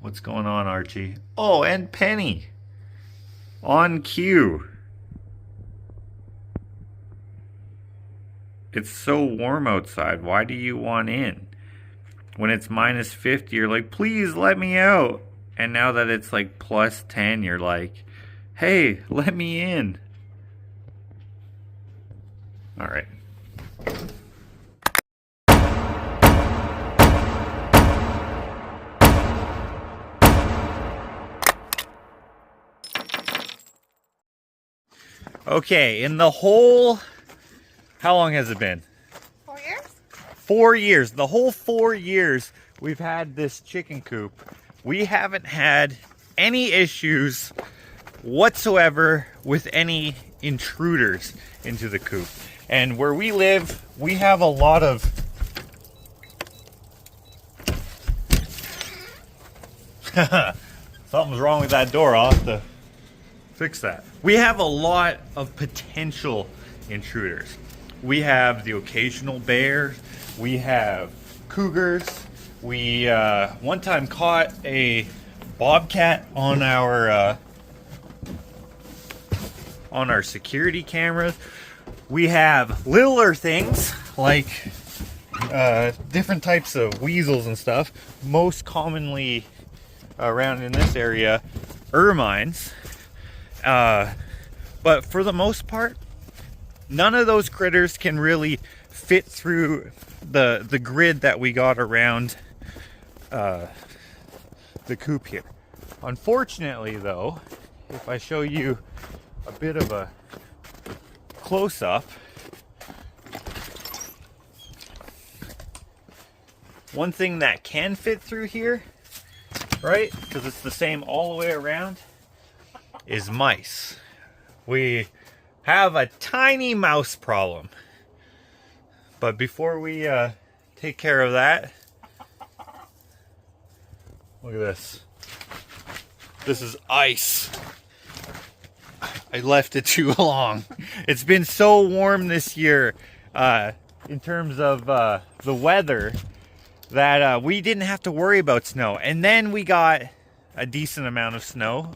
What's going on, Archie? Oh, and Penny. On cue. It's so warm outside. Why do you want in? When it's minus 50, you're like, please let me out. And now that it's like plus 10, you're like, hey, let me in. All right. Okay, in the whole, how long has it been? 4 years? 4 years. The whole 4 years we've had this chicken coop. We haven't had any issues whatsoever with any intruders into the coop. And where we live, we have a lot of something's wrong with that door. I'll have to fix that. We have a lot of potential intruders. We have the occasional bear. We have cougars. We one time caught a bobcat on our security cameras. We have littler things like different types of weasels and stuff. Most commonly around in this area, ermines. But for the most part, none of those critters can really fit through the grid that we got around the coop here. Unfortunately, though, if I show you a bit of a close-up, one thing that can fit through here, right, because it's the same all the way around, is mice. We have a tiny mouse problem. But before we take care of that, look at this. This is ice. I left it too long. It's been so warm this year in terms of the weather that we didn't have to worry about snow. And then we got a decent amount of snow,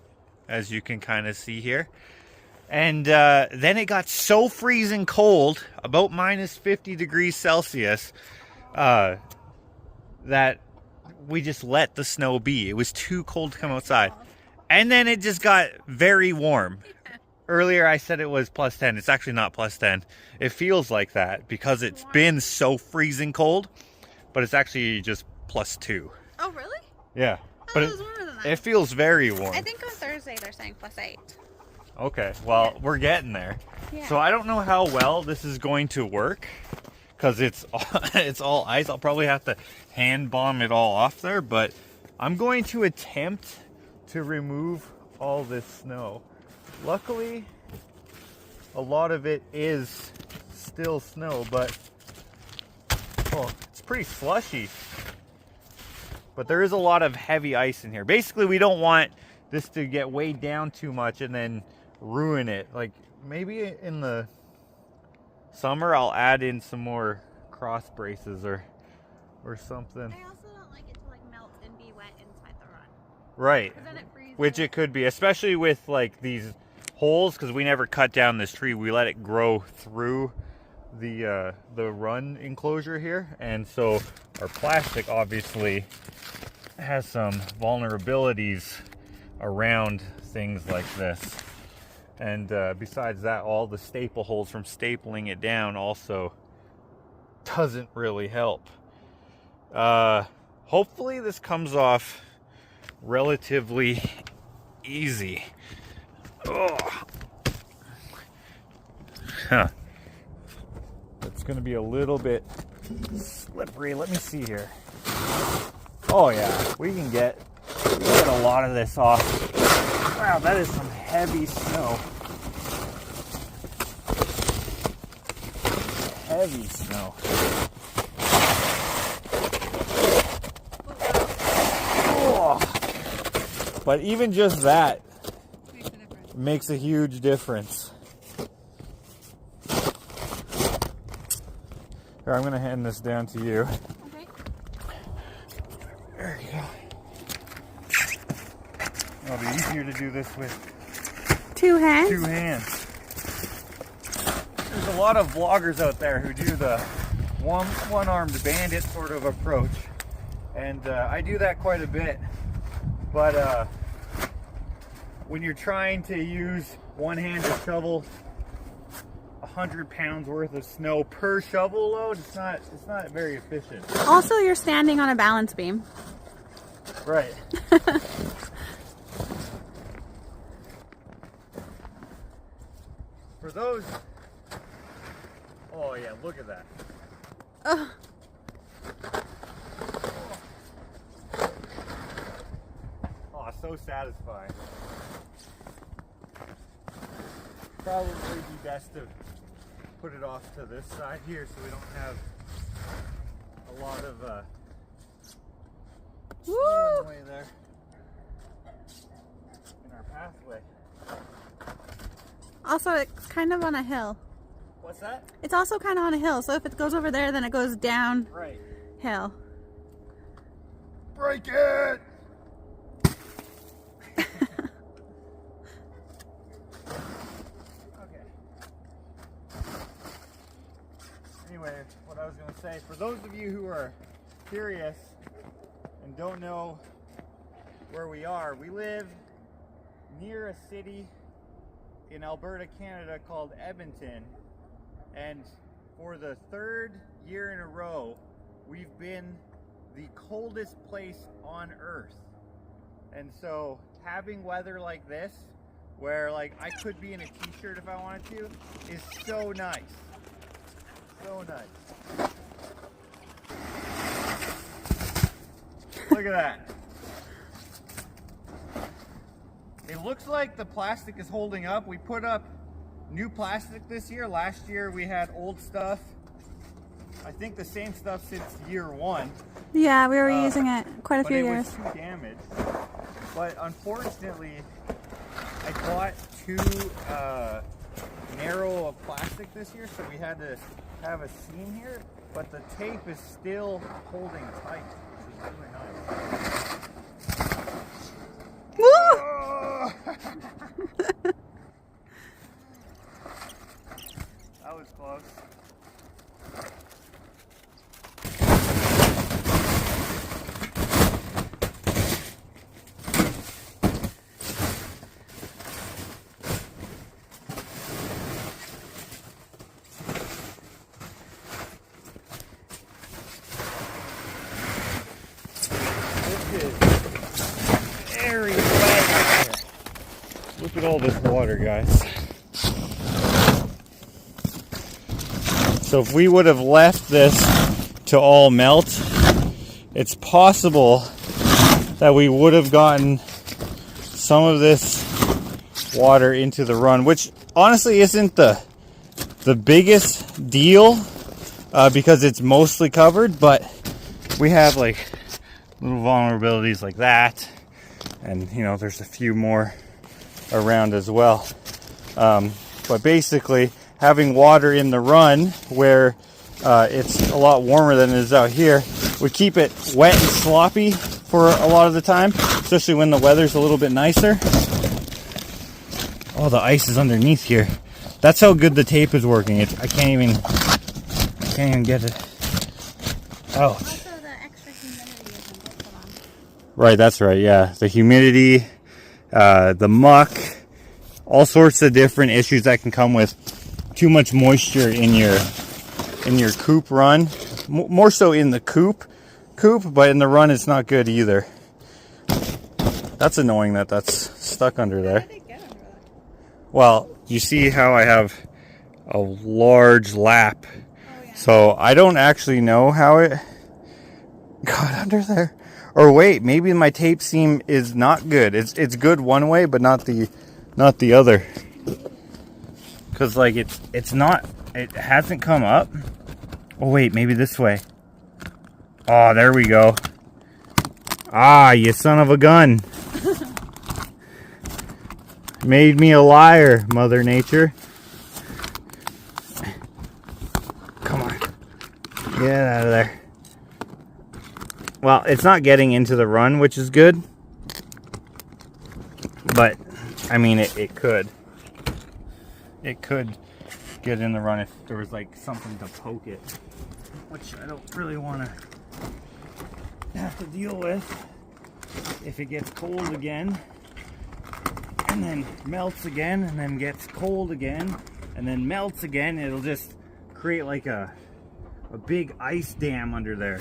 as you can kind of see here. And then it got so freezing cold, about minus 50 degrees Celsius, that we just let the snow be. It was too cold to come outside. And then it just got very warm. Earlier I said it was plus 10. It's actually not plus 10. It feels like that because it's been so freezing cold, but it's actually just plus 2. Oh, really? Yeah. Oh, But it was warmer than that. it feels very warm. I think on Thursday they're saying plus 8. Okay, well, we're getting there. Yeah. So I don't know how well this is going to work because it's all ice. I'll probably have to hand bomb it all off there, but I'm going to attempt to remove all this snow. Luckily, a lot of it is still snow, but it's pretty slushy. But there is a lot of heavy ice in here. Basically, we don't want this to get weighed down too much and then ruin it. Like maybe in the summer I'll add in some more cross braces or something. I also don't like it to like melt and be wet inside the run. Right. 'Cause then it freezes. Which it could be, especially with like these holes, because we never cut down this tree. We let it grow through the run enclosure here, and so our plastic obviously has some vulnerabilities around things like this. And besides that, all the staple holes from stapling it down also doesn't really help. Hopefully this comes off relatively easy. Oh. Huh. It's going to be a little bit slippery. Let me see here. Oh yeah, we can get a lot of this off. Wow, that is some heavy snow. Heavy snow. Oh. But even just that makes a huge difference. Here, I'm going to hand this down to you. Okay. There you go. It'll be easier to do this with 2 hands? 2 hands. There's a lot of vloggers out there who do the one-armed bandit sort of approach. And I do that quite a bit. But when you're trying to use one hand to shovel 100 pounds worth of snow per shovel load, it's not very efficient. Also, you're standing on a balance beam. Right. For those, oh yeah, look at that. Ugh. Oh, so satisfying. Probably be best to put it off to this side here so we don't have a lot of Woo! way there in our pathway. Also, it's kind of on a hill. What's that? It's also kind of on a hill, so if it goes over there, then it goes down Right. hill. Break it! Okay. Anyway, what I was going to say, for those of you who are curious and don't know where we are, we live near a city in Alberta, Canada called Edmonton, and for the 3rd year in a row, we've been the coldest place on earth. And so having weather like this, where like I could be in a t-shirt if I wanted to, is so nice. So nice. Look at that. It looks like the plastic is holding up. We put up new plastic this year. Last year we had old stuff. I think the same stuff since year 1. Yeah, we were using it quite a few But it years. was too damaged. But unfortunately, I bought too narrow of plastic this year, so we had to have a seam here. But the tape is still holding tight, which is really nice. Woo! Oh! That was close. This is very wet here. Look at all this water, guys. So if we would have left this to all melt, it's possible that we would have gotten some of this water into the run, which honestly isn't the biggest deal because it's mostly covered, but we have like little vulnerabilities like that, and you know there's a few more around as well. But basically having water in the run where it's a lot warmer than it is out here would keep it wet and sloppy for a lot of the time, especially when the weather's a little bit nicer. Oh, the ice is underneath here. That's how good the tape is working. I can't even get it out. Also, the extra humidity isn't put on. Right, that's right. Yeah, the humidity, the muck, all sorts of different issues that can come with too much moisture in your coop run. More so in the coop, but in the run it's not good either. That's annoying that that's stuck under there. Well, you see how I have a large lap. Oh, yeah. So I don't actually know how it got under there. Or wait, maybe my tape seam is not good. It's good one way, but not the other. Cause like it hasn't come up. Oh wait, maybe this way. Oh, there we go. Ah, you son of a gun. Made me a liar, Mother Nature. Come on. Get out of there. Well, it's not getting into the run, which is good. But I mean, it could get in the run if there was like something to poke it, which I don't really want to have to deal with. If it gets cold again and then melts again and then gets cold again and then melts again, it'll just create like a big ice dam under there.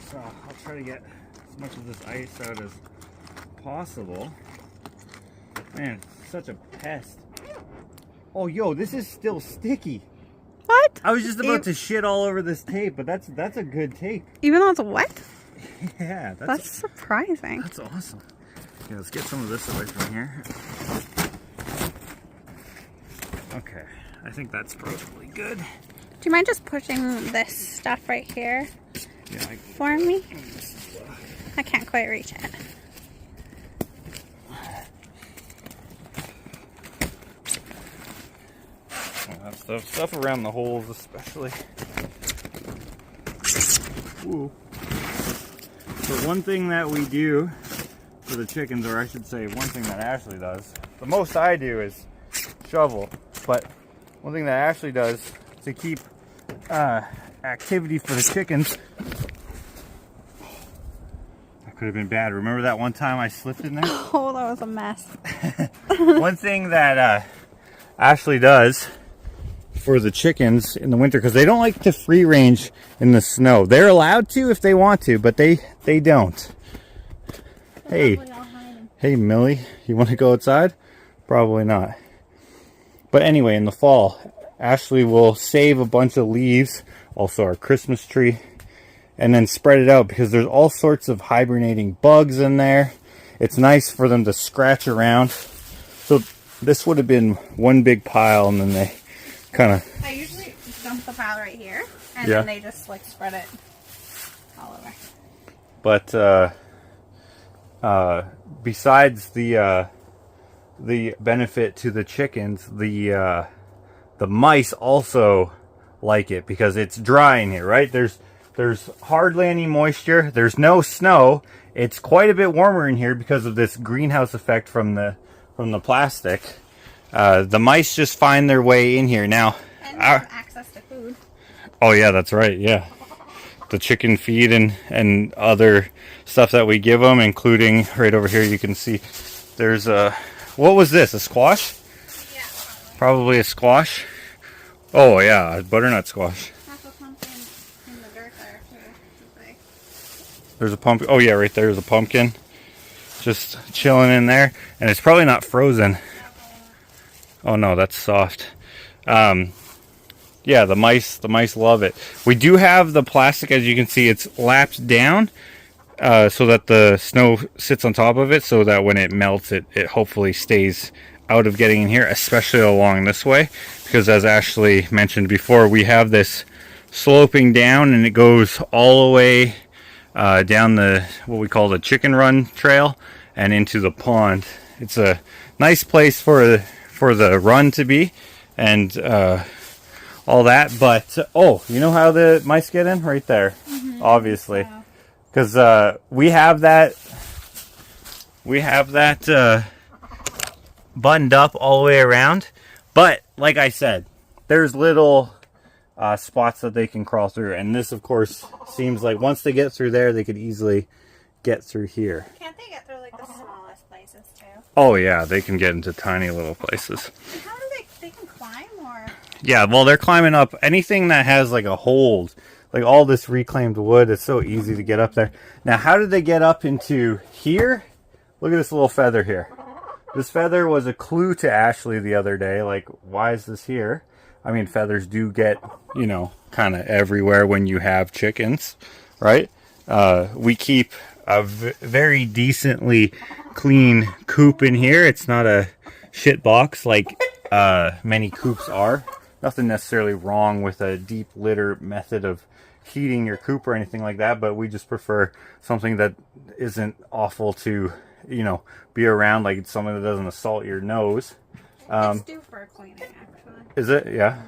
So I'll try to get as much of this ice out as possible. Man, it's such a pest. Oh, yo, this is still sticky. What? I was just about to shit all over this tape, but that's a good tape. Even though it's wet? Yeah, that's surprising. That's awesome. Yeah, let's get some of this away from here. Okay, I think that's probably good. Do you mind just pushing this stuff right here for me? I can't quite reach it. Stuff around the holes especially. Ooh. So one thing that we do for the chickens, or I should say one thing that Ashley does, the most I do is shovel, but one thing that Ashley does to keep activity for the chickens. That could have been bad. Remember that one time I slipped in there? Oh, that was a mess. One thing that Ashley does for the chickens in the winter, because they don't like to free range in the snow. They're allowed to if they want to, but they don't. Hey Millie, you want to go outside? Probably not. But anyway, in the fall, Ashley will save a bunch of leaves, also our Christmas tree, and then spread it out because there's all sorts of hibernating bugs in there. It's nice for them to scratch around. So this would have been one big pile, and then they kind of... I usually dump the pile right here, and then they just like spread it all over. But besides the benefit to the chickens, the mice also like it because it's dry in here, right? There's hardly any moisture. There's no snow. It's quite a bit warmer in here because of this greenhouse effect from the plastic. The mice just find their way in here now. And they have access to food. Oh yeah, that's right. Yeah, the chicken feed and other stuff that we give them, including right over here. You can see there's a, what was this? A squash? Yeah, probably a squash. Oh yeah, a butternut squash. That's a pumpkin in the dirt there too. There's a pumpkin. Oh yeah, right there's a pumpkin, just chilling in there, and it's probably not frozen. Oh no, that's soft. Yeah, the mice love it. We do have the plastic, as you can see, it's lapped down so that the snow sits on top of it, so that when it melts, it hopefully stays out of getting in here, especially along this way, because as Ashley mentioned before, we have this sloping down, and it goes all the way down the what we call the chicken run trail and into the pond. It's a nice place for the run to be, and all that, but oh, you know how the mice get in? Right there, obviously, because we have that buttoned up all the way around, but like I said, there's little spots that they can crawl through, and this of course seems like once they get through there, they could easily get through here. Can't they get through like the smallest places too? Oh yeah, they can get into tiny little places. And how do they can climb, or? Yeah, well, they're climbing up anything that has like a hold, like all this reclaimed wood. It's so easy to get up there. Now, how did they get up into here? Look at this little feather here. This feather was a clue to Ashley the other day. Like, why is this here? I mean, feathers do get, you know, kind of everywhere when you have chickens, right? We keep a very decently clean coop in here. It's not a shit box like many coops are. Nothing necessarily wrong with a deep litter method of heating your coop or anything like that, but we just prefer something that isn't awful to, you know, be around, like it's something that doesn't assault your nose. It's due for cleaning, actually. Is it? Yeah.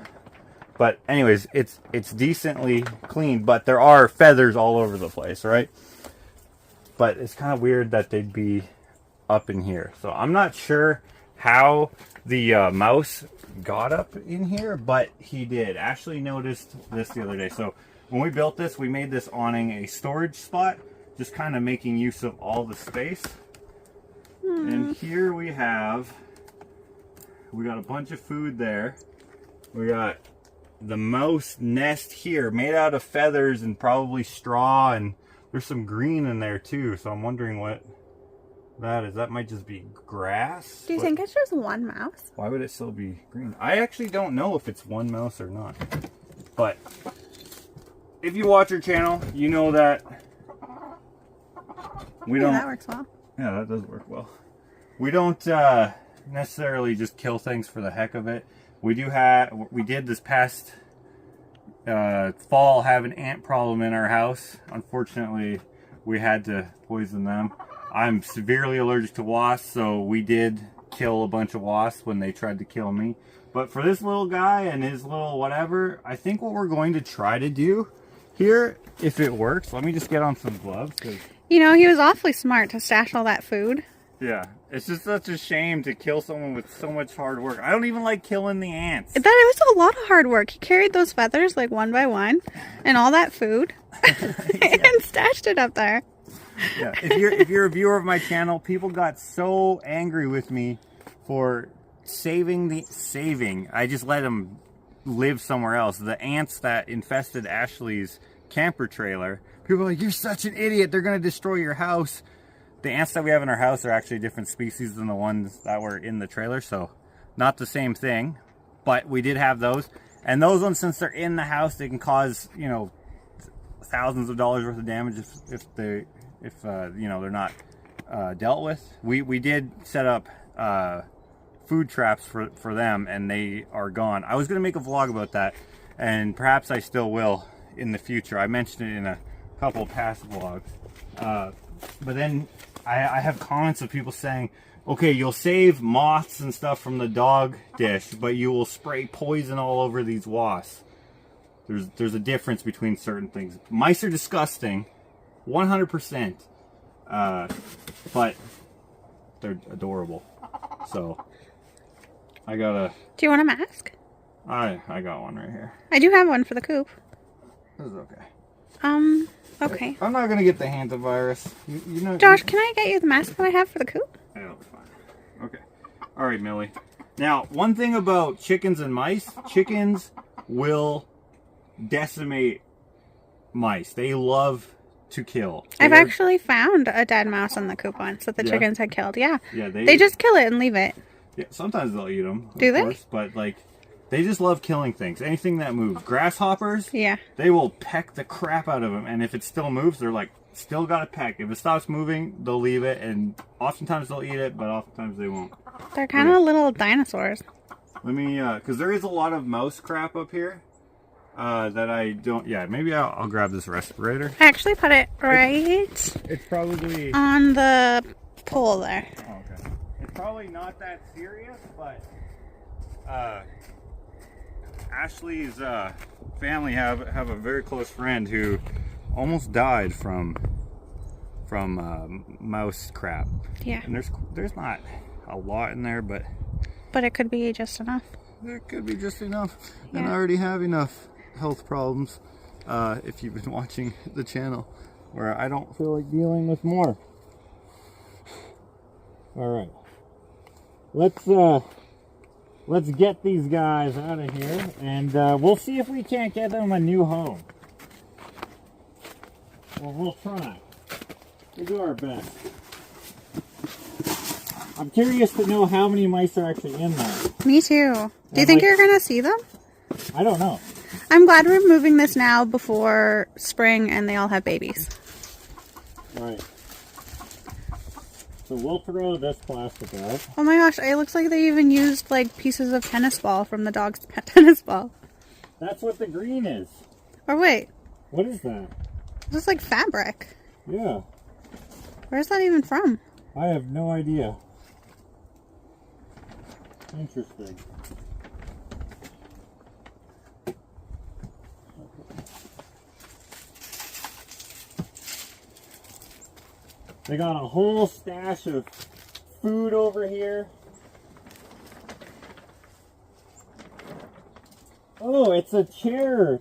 But anyways, it's decently clean, but there are feathers all over the place, right? but it's kind of weird that they'd be up in here. So I'm not sure how the mouse got up in here, but he did. Ashley noticed this the other day. So when we built this, we made this awning a storage spot, just kind of making use of all the space. And here we got a bunch of food there. We got the mouse nest here made out of feathers and probably straw, and there's some green in there too. So I'm wondering what that is. That might just be grass. Do you think it's just one mouse? Why would it still be green? I actually don't know if it's one mouse or not. But if you watch our channel, you know that we don't. That works well. Yeah, that does work well. We don't necessarily just kill things for the heck of it. We did this past fall have an ant problem in our house. Unfortunately, we had to poison them. I'm severely allergic to wasps, so we did kill a bunch of wasps when they tried to kill me. But for this little guy and his little whatever, I think what we're going to try to do here, if it works, let me just get on some gloves. You know, he was awfully smart to stash all that food. Yeah, it's just such a shame to kill someone with so much hard work. I don't even like killing the ants. It was a lot of hard work. He carried those feathers like one by one and all that food and stashed it up there. Yeah, if you're a viewer of my channel, people got so angry with me for saving. I just let them live somewhere else. The ants that infested Ashley's camper trailer. People are like, you're such an idiot. They're going to destroy your house. The ants that we have in our house are actually different species than the ones that were in the trailer, so not the same thing. But we did have those, and those ones, since they're in the house, they can cause, you know, thousands of dollars worth of damage if you know, they're not dealt with. We did set up food traps for them, and they are gone. I was going to make a vlog about that, and perhaps I still will in the future. I mentioned it in a couple of past vlogs, but then I have comments of people saying, okay, you'll save moths and stuff from the dog dish, but you will spray poison all over these wasps. There's a difference between certain things. Mice are disgusting, 100%, but they're adorable. So I gotta. Do you want a mask? I got one right here. I do have one for the coop. This is okay. Okay. I'm not gonna get the hantavirus. You know. Josh, can I get you the mask that I have for the coop? Oh, fine. Okay. All right, Millie. Now, one thing about chickens and mice: chickens will decimate mice. They love to kill. I've actually found a dead mouse in the coop once that the chickens had killed. Yeah. Yeah. They just kill it and leave it. Yeah. Sometimes they'll eat them. Do they? Course, but like. They just love killing things. Anything that moves. Grasshoppers, yeah, they will peck the crap out of them. And if it still moves, they're like, still got to peck. If it stops moving, they'll leave it. And oftentimes they'll eat it, but oftentimes they won't. They're kind of little dinosaurs. Let me, because there is a lot of mouse crap up here that I don't, yeah, maybe I'll grab this respirator. I actually put it right it's probably on the pole there. Oh, okay. It's probably not that serious, but Ashley's family have a very close friend who almost died from mouse crap. Yeah. And there's not a lot in there, but it could be just enough. It could be just enough. Yeah. And I already have enough health problems if you've been watching the channel, where I don't feel like dealing with more. All right. Let's get these guys out of here, and we'll see if we can't get them a new home. Well, we'll try. We'll do our best. I'm curious to know how many mice are actually in there. Me too. Do you think you're going to see them? I don't know. I'm glad we're moving this now before spring and they all have babies. All right. So we'll throw this plastic out. Oh my gosh, it looks like they even used like pieces of tennis ball from the dog's tennis ball. That's what the green is. Or wait. What is that? This is like fabric. Yeah. Where's that even from? I have no idea. Interesting. They got a whole stash of food over here. Oh, it's a chair.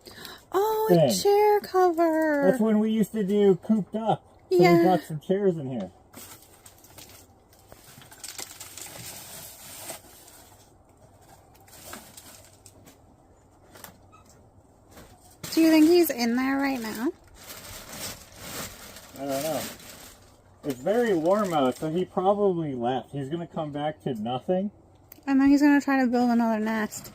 Oh, thing. a chair cover. That's when we used to do cooped up. So Yeah. we got some chairs in here. Do you think he's in there right now? I don't know. It's very warm out, so he probably left. He's going to come back to nothing. And then he's going to try to build another nest.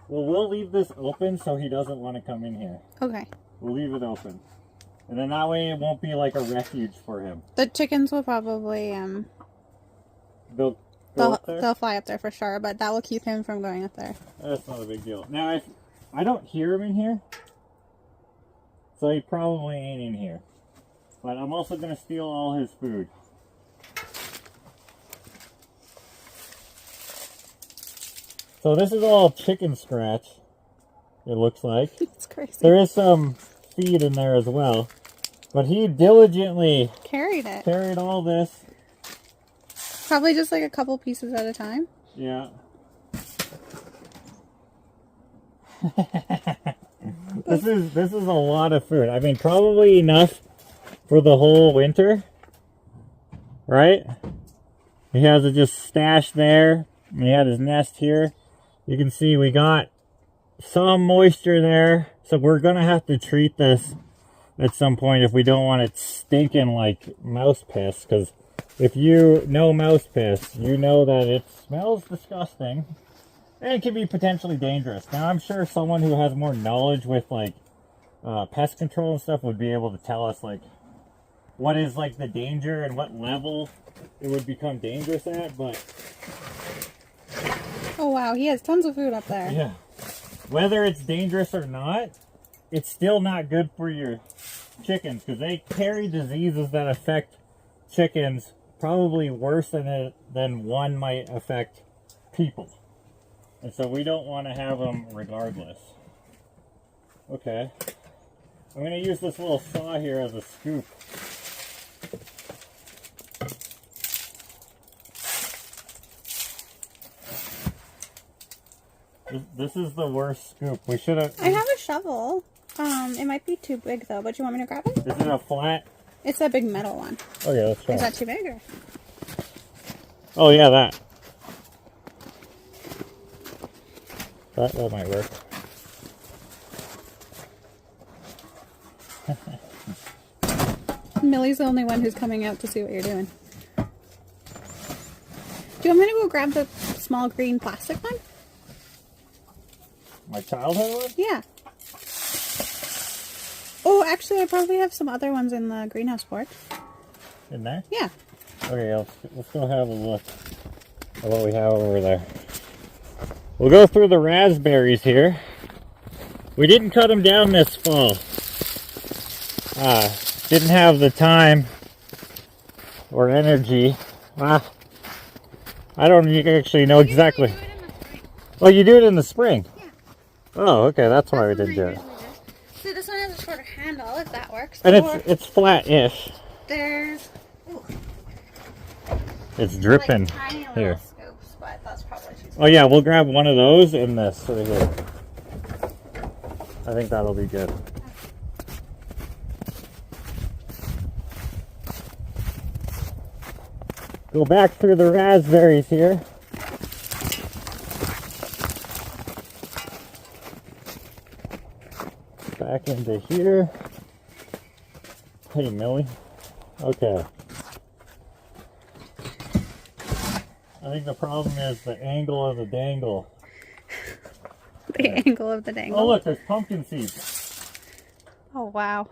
Well, we'll leave this open so he doesn't want to come in here. Okay. We'll leave it open. And then that way it won't be like a refuge for him. The chickens will probably, They'll go up there? they'll fly up there for sure, but that will keep him from going up there. That's not a big deal. Now, if I don't hear him in here, so he probably ain't in here. But I'm also going to steal all his food. So this is all chicken scratch, it looks like. It's crazy. There is some feed in there as well. But he diligently Carried it. carried all this. Probably just like a couple pieces at a time. Yeah. This is a lot of food. I mean, probably enough for the whole winter. Right? He has it just stashed there. And he had his nest here. You can see we got some moisture there. So we're going to have to treat this at some point if we don't want it stinking like mouse piss. Because if you know mouse piss, you know that it smells disgusting. And it can be potentially dangerous. Now, I'm sure someone who has more knowledge with, like, pest control and stuff would be able to tell us, like, what is, like, the danger and what level it would become dangerous at, but... Oh, wow. He has tons of food up there. Yeah. Whether it's dangerous or not, it's still not good for your chickens, because they carry diseases that affect chickens probably worse than one might affect people. And so we don't want to have them regardless. Okay. I'm going to use this little saw here as a scoop. This is the worst scoop. We should have... I have a shovel. It might be too big though, but you want me to grab it? Is it a flat? It's a big metal one. Okay, let's try. Is that too big or? Oh yeah, that. That might work. Millie's the only one who's coming out to see what you're doing. Do you want me to go grab the small green plastic one? My childhood one? Yeah. Oh, actually, I probably have some other ones in the greenhouse board. In there? Yeah. Okay, let's go have a look at what we have over there. We'll go through the raspberries here. We didn't cut them down this fall. Didn't have the time or energy. I don't actually know exactly. Oh, you do it in the spring? Yeah. Oh, okay, that's why we didn't do it. So this one has a shorter handle, if that works. And Or it's flat-ish. there's It's dripping like tiny little here. scoops, but that's probably too Oh yeah, we'll grab one of those and this right here. I think that'll be good. Go back through the raspberries here. Back into here. Hey, Millie. Okay. I think the problem is the angle of the dangle. The angle of the dangle. Oh look, there's pumpkin seeds. Oh, wow.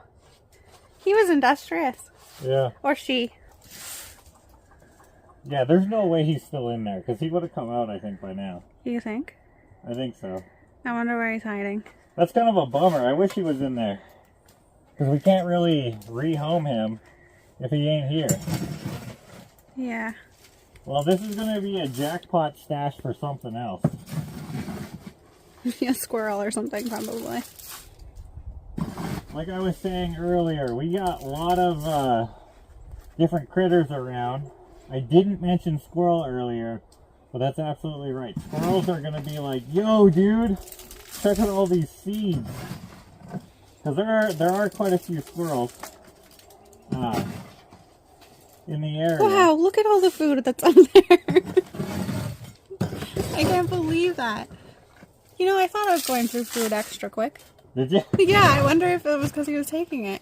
He was industrious. Yeah. Or she. Yeah, there's no way he's still in there, because he would have come out, I think, by now. You think? I think so. I wonder where he's hiding. That's kind of a bummer. I wish he was in there. Because we can't really rehome him if he ain't here. Yeah. Well, this is going to be a jackpot stash for something else. A squirrel or something, probably. like I was saying earlier, we got a lot of different critters around. I didn't mention squirrel earlier, but that's absolutely right. Squirrels are going to be like, yo, dude, check out all these seeds. Because there are quite a few squirrels in the area. Wow, look at all the food that's on there. I can't believe that. You know, I thought I was going through food extra quick. Did you? Yeah, I wonder if it was because he was taking it.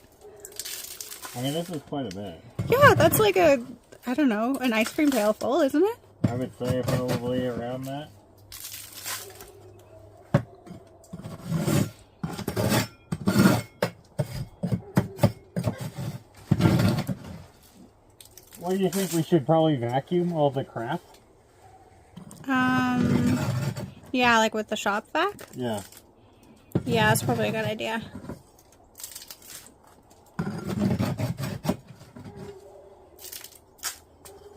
I mean, this is quite a bit. Yeah, that's like a, I don't know, an ice cream pail full, isn't it? I would say probably around that. What do you think? We should probably vacuum all the crap? Yeah, like with the shop vac? Yeah. Yeah, that's probably a good idea.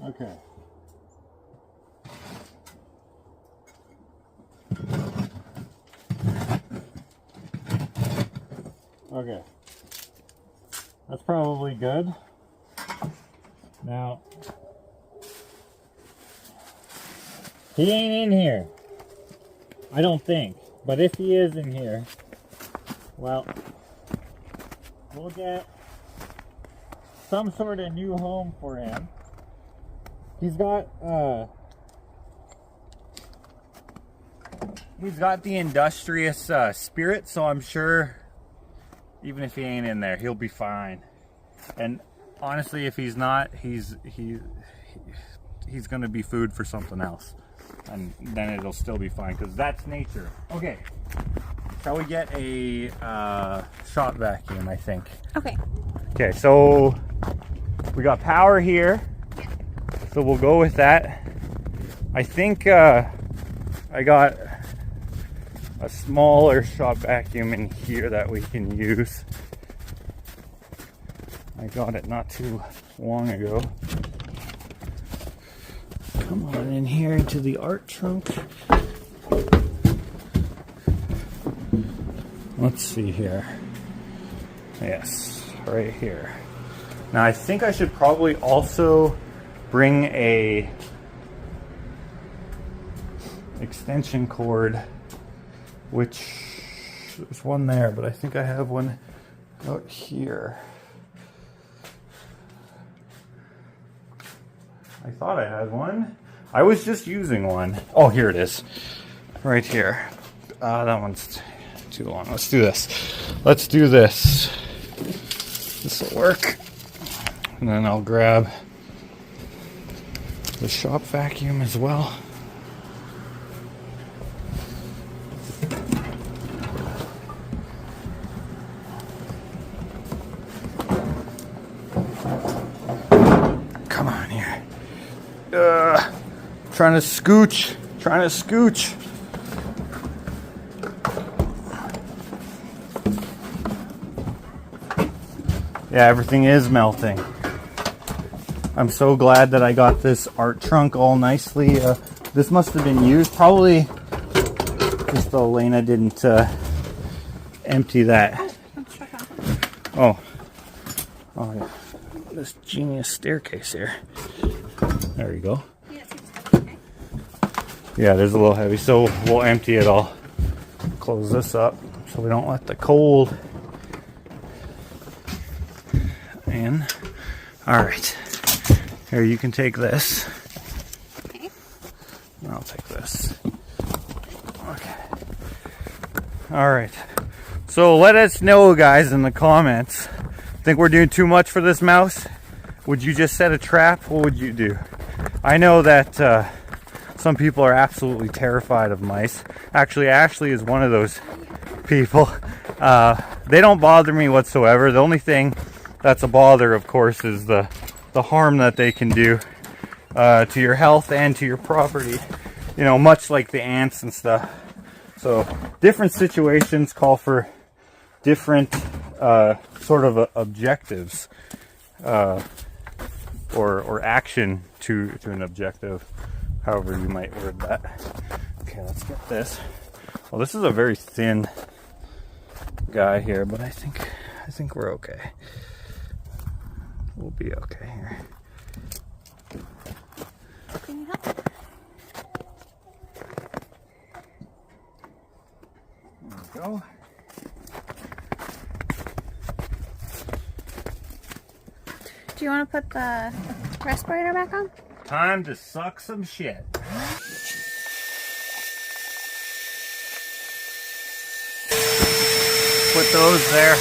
Okay. Okay. That's probably good. Now, he ain't in here. I don't think. But if he is in here, well, we'll get some sort of new home for him. He's got the industrious spirit, so I'm sure even if he ain't in there, he'll be fine. And honestly, if he's not, he's gonna be food for something else, and then it'll still be fine because that's nature. Okay, shall we get a shop vacuum? I think. Okay. Okay, so we got power here, so we'll go with that. I think I got a smaller shop vacuum in here that we can use. I got it not too long ago. Come on in here into the art trunk. Let's see here. Yes, right here. Now I think I should probably also bring a extension cord, which there's one there, but I think I have one out here. I thought I had one. I was just using one. Oh, here it is. Right here. That one's too long. Let's do this. Let's do this. This will work. And then I'll grab the shop vacuum as well. Come on here. Trying to scooch. Trying to scooch. Yeah, everything is melting. I'm so glad that I got this art trunk all nicely. This must have been used. Probably just Elena didn't empty that. Oh, yeah. This genius staircase here. There you go. Yeah, there's a little heavy, so we'll empty it all. Close this up so we don't let the cold in. All right. Here, you can take this. Okay. I'll take this. Okay. All right. So let us know, guys, in the comments. Think we're doing too much for this mouse? Would you just set a trap? What would you do? I know that some people are absolutely terrified of mice. Actually, Ashley is one of those people. They don't bother me whatsoever. The only thing that's a bother, of course, is the harm that they can do to your health and to your property. You know, much like the ants and stuff. So different situations call for different sort of objectives or action to an objective, however you might word that. Okay, let's get this. Well, this is a very thin guy here, but I think I think we're okay. We'll be okay here. Can you help? There we go. Do you want to put the respirator back on? Time to suck some shit. Put those there.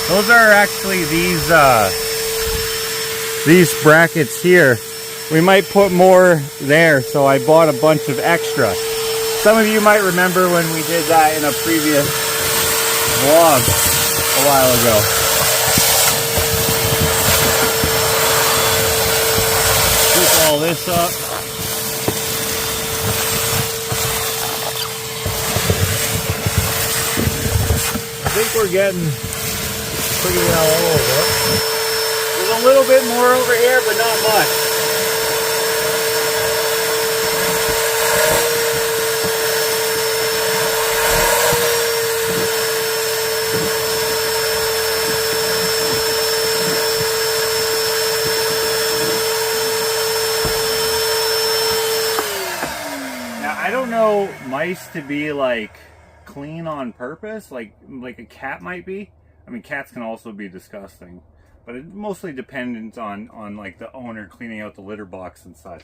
Those are actually these brackets here. We might put more there, so I bought a bunch of extra. Some of you might remember when we did that in a previous vlog a while ago. Scoop all this up. I think we're getting pretty well all over. There's a little bit more over here, but not much. Now, I don't know mice to be like clean on purpose, like a cat might be. I mean, cats can also be disgusting, but it's mostly dependent on like the owner cleaning out the litter box and such.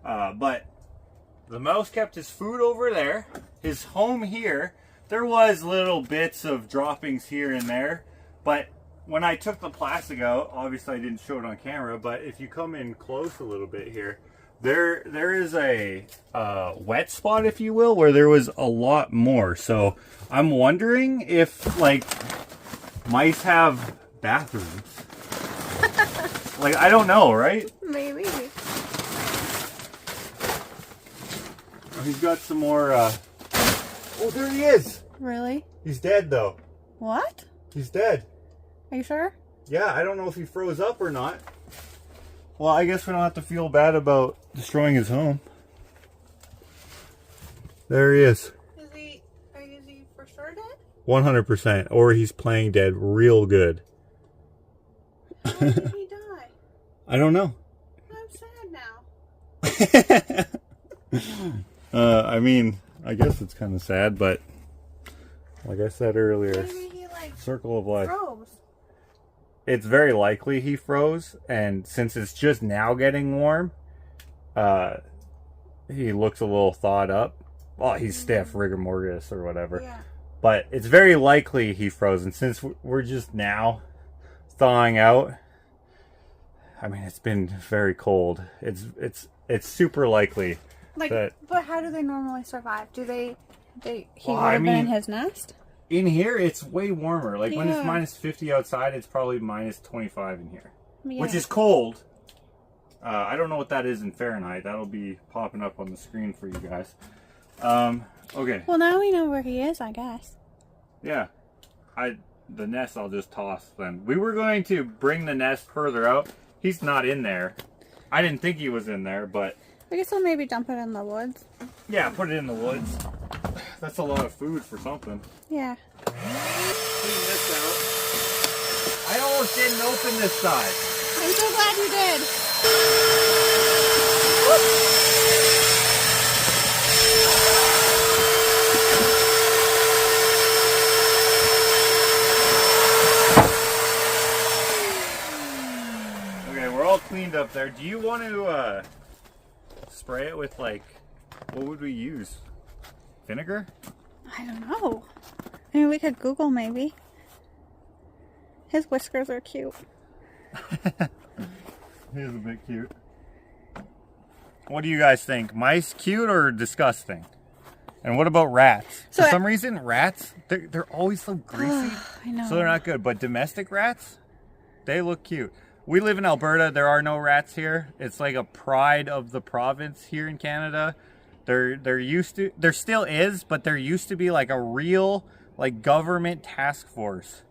But the mouse kept his food over there, his home here. There was little bits of droppings here and there, but when I took the plastic out, obviously I didn't show it on camera, but if you come in close a little bit here, there is a wet spot, if you will, where there was a lot more. So I'm wondering if like mice have bathrooms. Like, I don't know, right? Maybe. Oh, he's got some more oh, there he is. Really? He's dead though. What? He's dead. Are you sure? Yeah, I don't know if he froze up or not. Well, I guess we don't have to feel bad about destroying his home. There he is. Is he for sure dead? 100%. Or he's playing dead real good. How did he die? I don't know. I'm sad now. I mean, I guess it's kind of sad, but like I said earlier, Maybe he like circle of life. froze. It's very likely he froze, and since it's just now getting warm, he looks a little thawed up. Well, he's stiff, rigor mortis or whatever. Yeah. But it's very likely he froze, and since we're just now thawing out, I mean, it's been very cold. It's super likely Like, that but how do they normally survive? Do he Well, would I have been in mean- his nest? in here it's way warmer. Like when it's Yeah. minus 50 outside, it's probably minus 25 in here, Yeah. which is cold. I don't know what that is in Fahrenheit. That'll be popping up on the screen for you guys. Okay. Well, now we know where he is, I guess. Yeah. The nest I'll just toss then. We were going to bring the nest further out. He's not in there. I didn't think he was in there, but I guess I'll maybe dump it in the woods. yeah, put it in the woods. That's a lot of food for something. Yeah. Clean this out. I almost didn't open this side. I'm so glad you did. Okay, we're all cleaned up there. Do you want to spray it with, like, what would we use? Vinegar? I don't know. I mean, we could Google maybe. His whiskers are cute. He is a bit cute. What do you guys think? Mice cute or disgusting? And what about rats? So For some reason, rats, they're always so greasy. I know. So they're not good. But domestic rats, they look cute. We live in Alberta. There are no rats here. It's like a pride of the province here in Canada. There still is, but there used to be like a real like government task force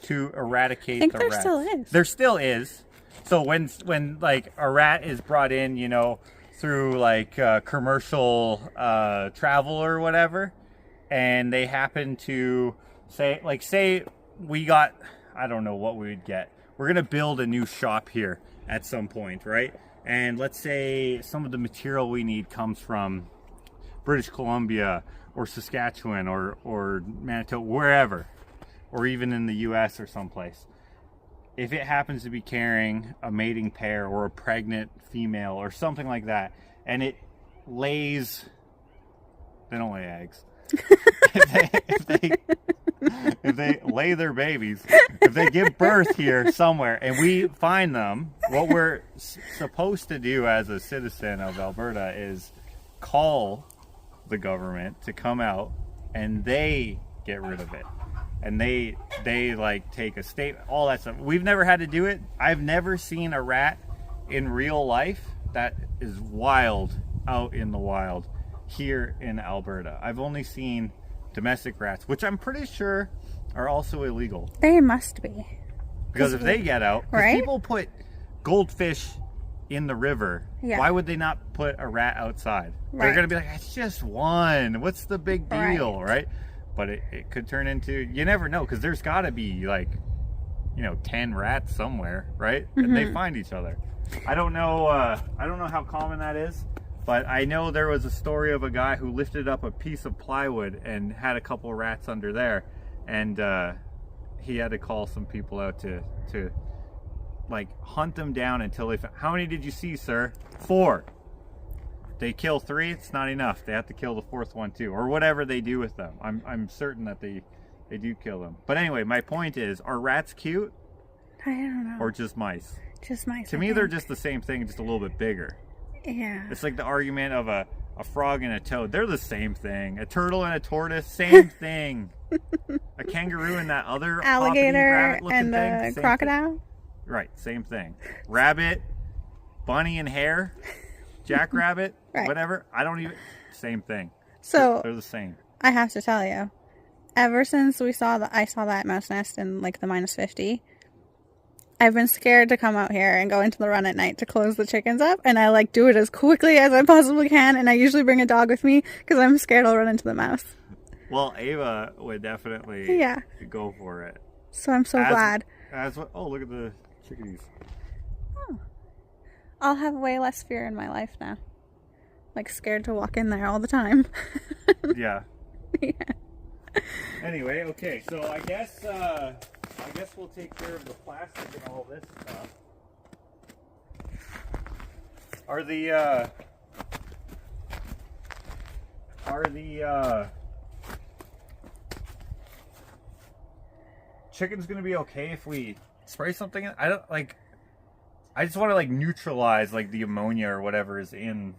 to eradicate I think the there rats. still is. There still is. So when like a rat is brought in, you know, through like commercial travel or whatever, and they happen to say we got I don't know what we would get. We're gonna build a new shop here at some point, right? And let's say some of the material we need comes from British Columbia or Saskatchewan or Manitoba, wherever, or even in the US or someplace. If it happens to be carrying a mating pair or a pregnant female or something like that, and it lays, they don't lay eggs. if they lay their babies, if they give birth here somewhere and we find them, what we're supposed to do as a citizen of Alberta is call the government to come out and they get rid of it. And they like take a statement, all that stuff. We've never had to do it. I've never seen a rat in real life that is wild out in the wild here in Alberta. I've only seen domestic rats, which I'm pretty sure are also illegal. They must be. Because if they get out, right? People put goldfish in the river. Yeah. Why would they not put a rat outside? Right. They're going to be like, it's just one. What's the big deal, right? But it could turn into, you never know, because there's got to be like, 10 rats somewhere, right? And they find each other. I don't know how common that is, but I know there was a story of a guy who lifted up a piece of plywood and had a couple rats under there, and he had to call some people out to like hunt them down until they found. How many did you see, sir? 4. They kill 3, it's not enough. They have to kill the 4th one too, or whatever they do with them. I'm certain that they do kill them. But anyway, my point is, are rats cute? I don't know. Or just mice? Just mice. To me, they're just the same thing, just a little bit bigger. Yeah. It's like the argument of a frog and a toad. They're the same thing. A turtle and a tortoise, same thing. A kangaroo and that other alligator and the crocodile. Thing. Right, same thing. Rabbit, bunny and hare. Jackrabbit, right. Whatever. I don't even. Same thing. So they're the same. I have to tell you, ever since I saw that mouse nest in like the -50, I've been scared to come out here and go into the run at night to close the chickens up, and I like do it as quickly as I possibly can, and I usually bring a dog with me because I'm scared I'll run into the mouse. Well, Ava would definitely go for it. So I'm so glad. Oh, look at the chickadees. I'll have way less fear in my life now. Like scared to walk in there all the time. Yeah. Yeah. Anyway, okay, so I guess we'll take care of the plastic and all this stuff. Are the chickens gonna be okay if we spray something in? I just want to like neutralize like the ammonia or whatever is in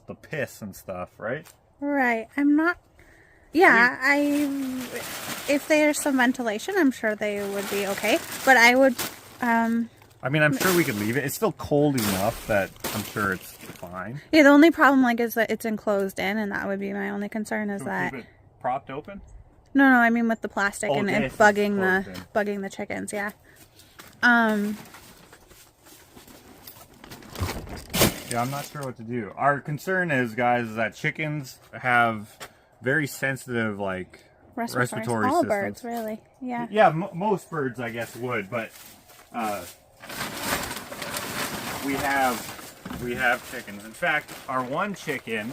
the piss and stuff, right? Right. I'm not. Yeah, if there's some ventilation, I'm sure they would be okay. But I would. I mean, I'm sure we could leave it. It's still cold enough that I'm sure it's fine. Yeah, the only problem is that it's enclosed in, and that would be my only concern. Is that keep it propped open? No, I mean with the plastic and it bugging the chickens. Yeah. Yeah, I'm not sure what to do. Our concern is, guys, is that chickens have very sensitive, like, respiratory all systems. Birds, really. Yeah. Yeah, most birds, I guess, would, but we have chickens. In fact, our one chicken,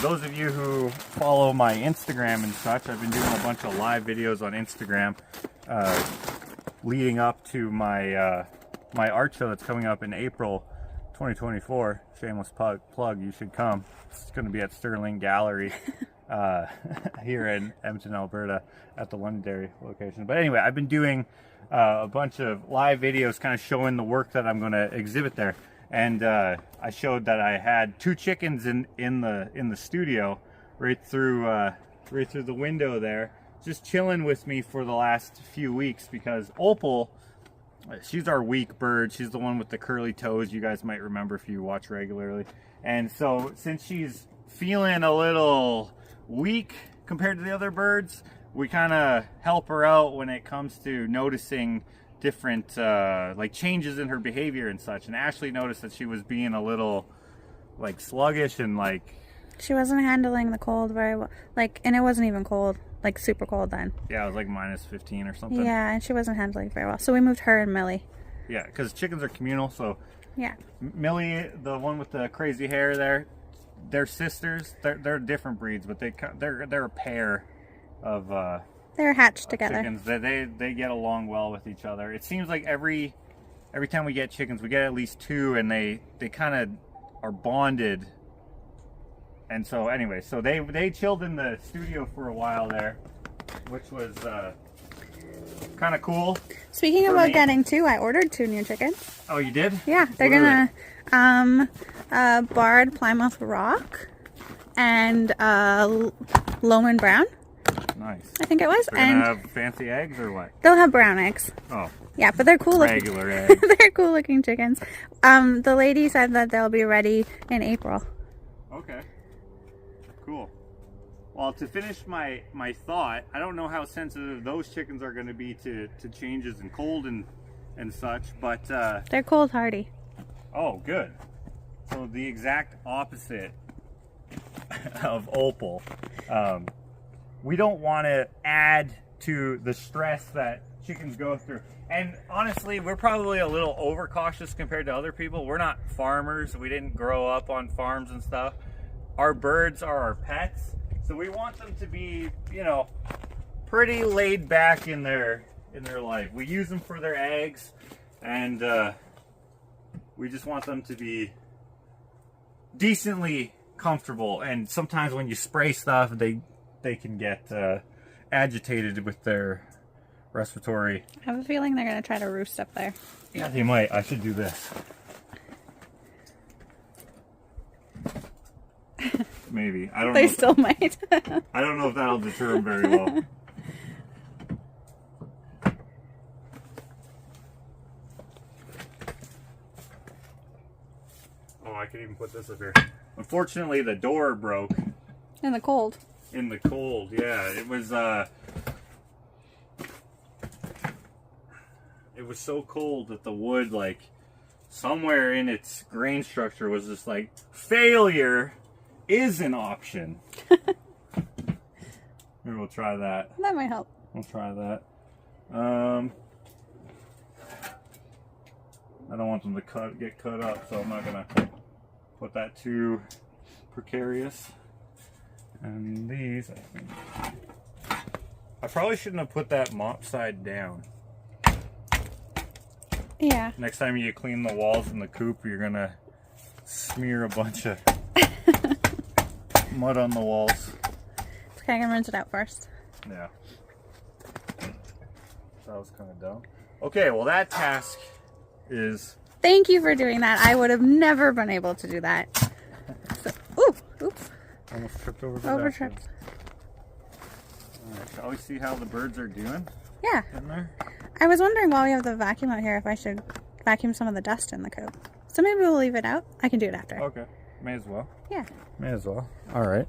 those of you who follow my Instagram and such, I've been doing a bunch of live videos on Instagram leading up to my my art show that's coming up in April 2024. Shameless plug, you should come. It's going to be at Sterling Gallery here in Edmonton, Alberta at the Londonderry location. But anyway, I've been doing a bunch of live videos kind of showing the work that I'm going to exhibit there. And I showed that I had 2 chickens in the studio right through the window there, just chilling with me for the last few weeks, because Opal, she's our weak bird. She's the one with the curly toes. You guys might remember if you watch regularly. And so since she's feeling a little weak compared to the other birds, we kind of help her out when it comes to noticing different like changes in her behavior and such. And Ashley noticed that she was being a little like sluggish and like she wasn't handling the cold very well. Like, and it wasn't even cold. like super cold then. Yeah, it was like minus 15 or something. Yeah, and she wasn't handling very well. So we moved her and Millie. Yeah, because chickens are communal, so... Yeah. Millie, the one with the crazy hair there, they're sisters. They're different breeds, but they're a pair of they're hatched together. chickens. They get along well with each other. It seems like every time we get chickens, we get at least two, and they kind of are bonded. And so anyway, so they chilled in the studio for a while there, which was kind of cool. Speaking about getting two, I ordered 2 new chickens. Oh, you did? Yeah, they're gonna barred Plymouth Rock and Lowman Brown. Nice. I think it was. They're and gonna have fancy eggs or what? they'll have brown eggs. Oh. Yeah, but they're cool. Regular eggs. They're cool looking chickens. The lady said that they'll be ready in April. Okay. Cool. Well, to finish my thought, I don't know how sensitive those chickens are going to be to changes in cold and such, but They're cold hardy. oh, good. So the exact opposite of Opal. We don't want to add to the stress that chickens go through. And honestly, we're probably a little overcautious compared to other people. We're not farmers. We didn't grow up on farms and stuff. Our birds are our pets. So we want them to be, you know, pretty laid back in their life. We use them for their eggs, and we just want them to be decently comfortable. And sometimes when you spray stuff, they can get agitated with their respiratory. I have a feeling they're going to try to roost up there. Yeah, they might. I should do this. Maybe. I don't know. They still might. I don't know if that'll deter them very well. Oh, I could even put this up here. Unfortunately, the door broke. In the cold. In the cold, yeah. It was so cold that the wood, like, somewhere in its grain structure was just like, failure is an option. Maybe we'll try that. That might help. We'll try that. I don't want them to get cut up, so I'm not gonna put that too precarious. And these, I think, I probably shouldn't have put that mop side down. Yeah. Next time you clean the walls in the coop, you're gonna smear a bunch of mud on the walls. Okay, I'm gonna rinse it out first. Yeah. That was kind of dumb. Okay, well that task is... Thank you for doing that. I would have never been able to do that. So, oops. Almost tripped over the Over basket. tripped. Alright, shall we see how the birds are doing Yeah. in there? I was wondering while we have the vacuum out here if I should vacuum some of the dust in the coop. So maybe we'll leave it out. I can do it after. Okay, may as well. Yeah. May as well. Alright.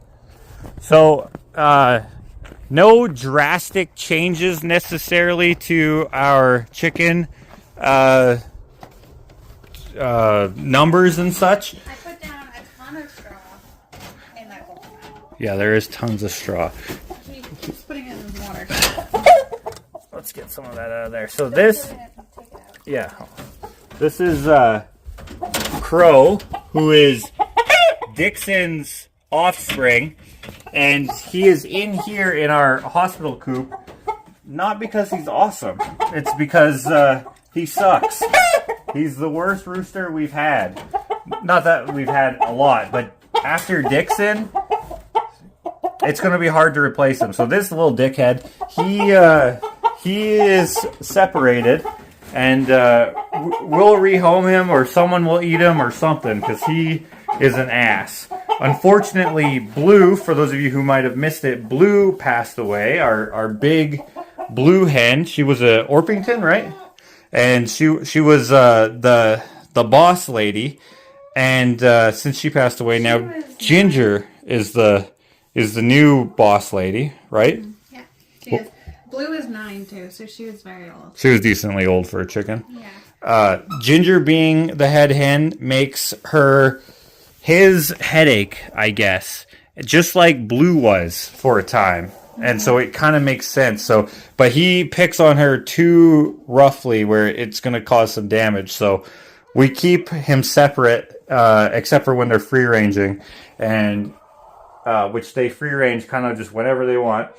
So, no drastic changes necessarily to our chicken numbers and such. I put down a ton of straw in that hole. Yeah, there is tons of straw. He keeps putting it in his water. Let's get some of that out of there. So this, yeah, this is Crow, who is Dixon's offspring, and he is in here in our hospital coop, not because he's awesome, it's because he sucks. He's the worst rooster we've had. Not that we've had a lot, but after Dixon, it's going to be hard to replace him. So this little dickhead, he is separated, and we'll rehome him, or someone will eat him or something, because he is an ass. Unfortunately, Blue, for those of you who might have missed it, Blue passed away, our big blue hen. She was a Orpington, right? And she was the boss lady, and since she passed away, now Ginger is the new boss lady, right? Yeah, she is. Blue is 9 too, so she was very old. She was decently old for a chicken. Yeah. Ginger, being the head hen, makes his headache, I guess, just like Blue was for a time. And so it kind of makes sense. So, but he picks on her too roughly where it's going to cause some damage. So we keep him separate, except for when they're free ranging, and which they free range kind of just whenever they want.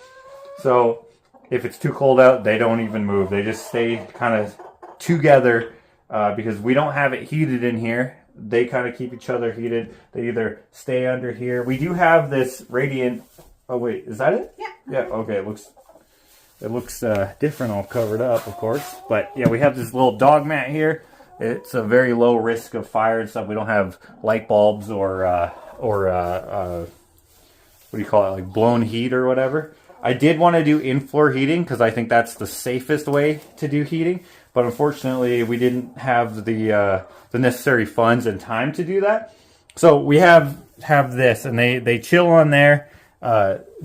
So if it's too cold out, they don't even move. They just stay kind of together because we don't have it heated in here. They kind of keep each other heated. They either stay under here. We do have this radiant. Oh wait, is that it? Yeah. Yeah. Okay. It looks different, all covered up, of course. But yeah, we have this little dog mat here. It's a very low risk of fire and stuff. We don't have light bulbs or what do you call it, like blown heat or whatever. I did want to do in-floor heating because I think that's the safest way to do heating. But unfortunately, we didn't have the necessary funds and time to do that. So we have this, and they chill on there.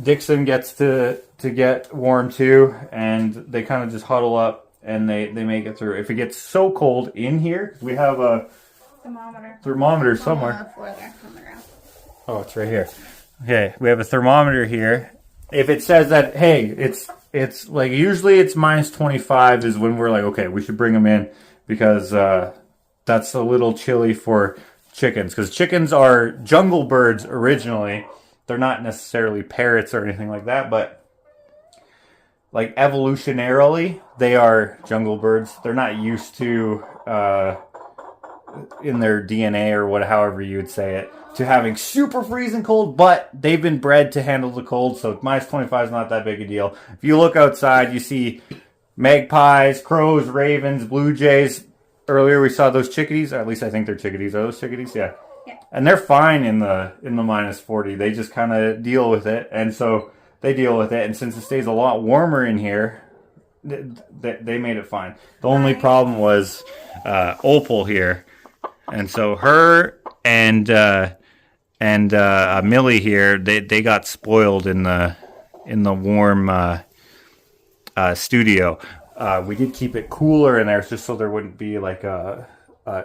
Dixon gets to get warm too, and they kind of just huddle up and they make it through. If it gets so cold in here, we have a thermometer somewhere. On the floor there, on the ground. Oh, it's right here. Okay, we have a thermometer here. If it says that, hey, it's like usually it's minus 25 is when we're like, okay, we should bring them in because that's a little chilly for chickens. Because chickens are jungle birds originally. They're not necessarily parrots or anything like that, but like evolutionarily, they are jungle birds. They're not used to, in their DNA or however you would say it, to having super freezing cold, but they've been bred to handle the cold, so minus 25 is not that big a deal. If you look outside, you see magpies, crows, ravens, blue jays. Earlier we saw those chickadees, or at least I think they're chickadees. Are those chickadees? Yeah. And they're fine in the minus 40. They just kind of deal with it, and so they deal with it. And since it stays a lot warmer in here, they made it fine. The only problem was Opal here, and so her and Millie here, they got spoiled in the warm studio. We did keep it cooler in there just so there wouldn't be like a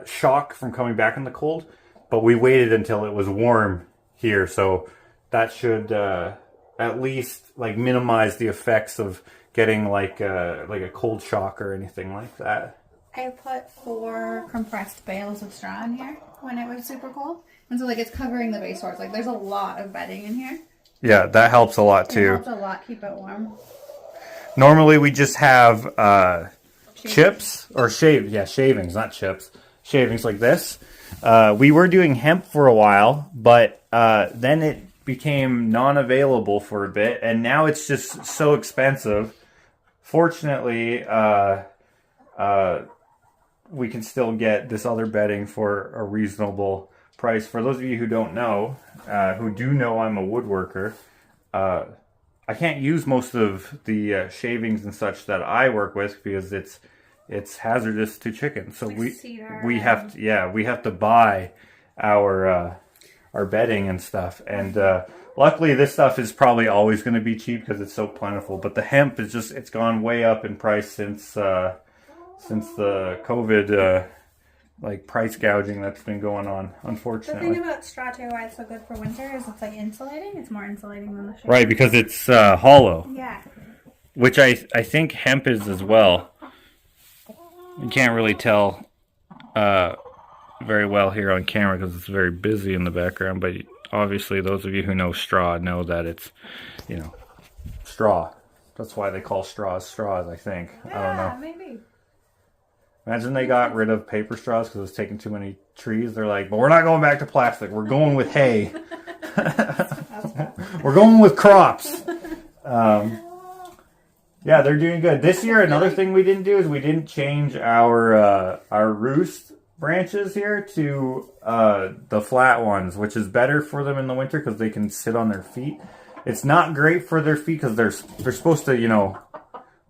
shock from coming back in the cold. But we waited until it was warm here, so that should at least like minimize the effects of getting like a cold shock or anything like that. I put 4 compressed bales of straw in here when it was super cold, and so like it's covering the base doors. Like there's a lot of bedding in here. Yeah, that helps a lot too. It helps a lot keep it warm. Normally we just have chips or shavings, not chips. Shavings like this. We were doing hemp for a while, but then it became non-available for a bit, and now it's just so expensive. Fortunately, we can still get this other bedding for a reasonable price. For those of you who don't know, who do know I'm a woodworker, I can't use most of the shavings and such that I work with because it's hazardous to chickens. So we have to buy our bedding and stuff. And luckily this stuff is probably always going to be cheap because it's so plentiful. But the hemp is it's gone way up in price since the COVID like price gouging that's been going on, unfortunately. The thing about straw too, why it's so good for winter, is it's like insulating. It's more insulating than the shade. Right, because it's hollow. Yeah. Which I think hemp is as well. You can't really tell very well here on camera because it's very busy in the background, but obviously those of you who know straw know that it's, straw. That's why they call straws, I think. Yeah, I don't know. Maybe. Imagine they got rid of paper straws because it was taking too many trees. They're like, but we're not going back to plastic. We're going with hay. We're going with crops. Yeah, they're doing good. This year, another thing we didn't do is we didn't change our roost branches here to the flat ones, which is better for them in the winter because they can sit on their feet. It's not great for their feet because they're supposed to,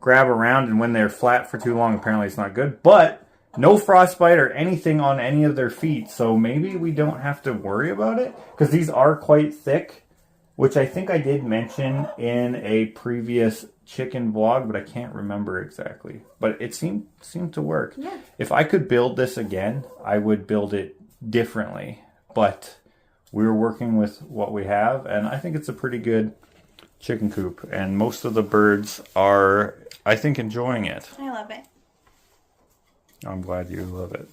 grab around, and when they're flat for too long, apparently it's not good. But no frostbite or anything on any of their feet, so maybe we don't have to worry about it because these are quite thick, which I think I did mention in a previous chicken vlog, but I can't remember exactly. But it seemed to work. Yeah. If I could build this again, I would build it differently. But we're working with what we have, and I think it's a pretty good chicken coop, and most of the birds are, I think, enjoying it. I love it. I'm glad you love it.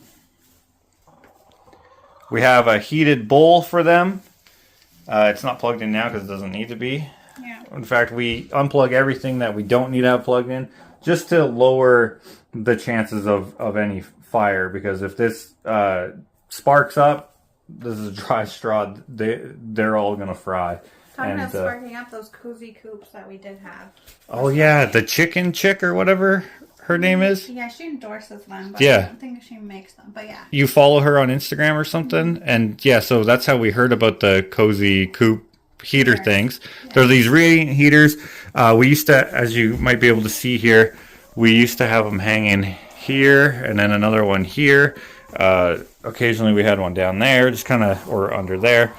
We have a heated bowl for them. It's not plugged in now because it doesn't need to be. Yeah. In fact, we unplug everything that we don't need to have plugged in just to lower the chances of any fire, because if this sparks up, this is a dry straw, they're all going to fry. Talking about sparking up those cozy coops that we did have. Oh yeah, the chicken chick or whatever her name is. Yeah, she endorses them, but yeah. I don't think she makes them. But yeah. You follow her on Instagram or something? And yeah, so that's how we heard about the cozy coop heater things. Yeah. They're these radiant heaters. We used to, as you might be able to see here, we used to have them hanging here and then another one here. Occasionally we had one down there, just kind of, or under there.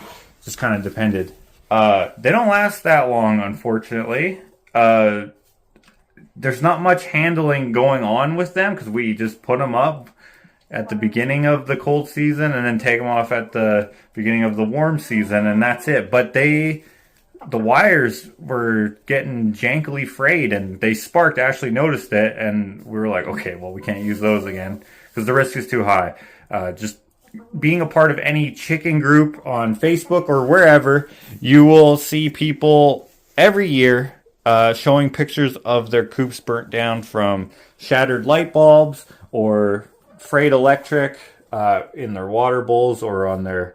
Just kind of depended. They don't last that long, unfortunately. There's not much handling going on with them because we just put them up at the beginning of the cold season and then take them off at the beginning of the warm season, and that's it. But the wires were getting jankily frayed and they sparked. Ashley noticed it and we were like, okay, well, we can't use those again because the risk is too high. Just being a part of any chicken group on Facebook or wherever, you will see people every year showing pictures of their coops burnt down from shattered light bulbs or frayed electric in their water bowls or on their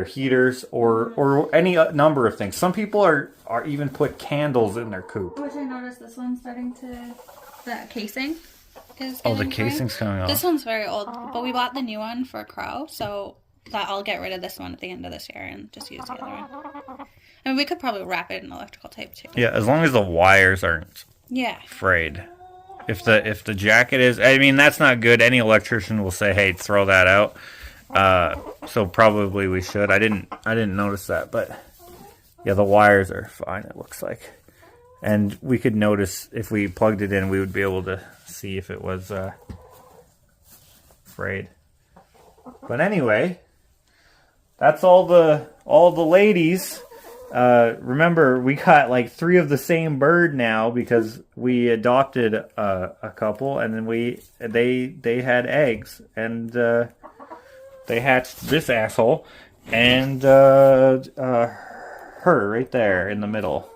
heaters or any number of things. Some people are even put candles in their coop. Which I noticed this one's starting to, the casing is the getting casing's coming off. This one's very old, but we bought the new one for a crow, so that I'll get rid of this one at the end of this year and just use the other one. I mean, we could probably wrap it in electrical tape too. Yeah, as long as the wires aren't frayed. If the jacket is, I mean, that's not good. Any electrician will say, hey, throw that out. So probably we should. I didn't notice that, but yeah, the wires are fine, it looks like. And we could notice if we plugged it in, we would be able to see if it was frayed. But anyway, that's all the ladies. Remember, we got like 3 of the same bird now because we adopted a couple, and then they had eggs, and they hatched this asshole and her right there in the middle.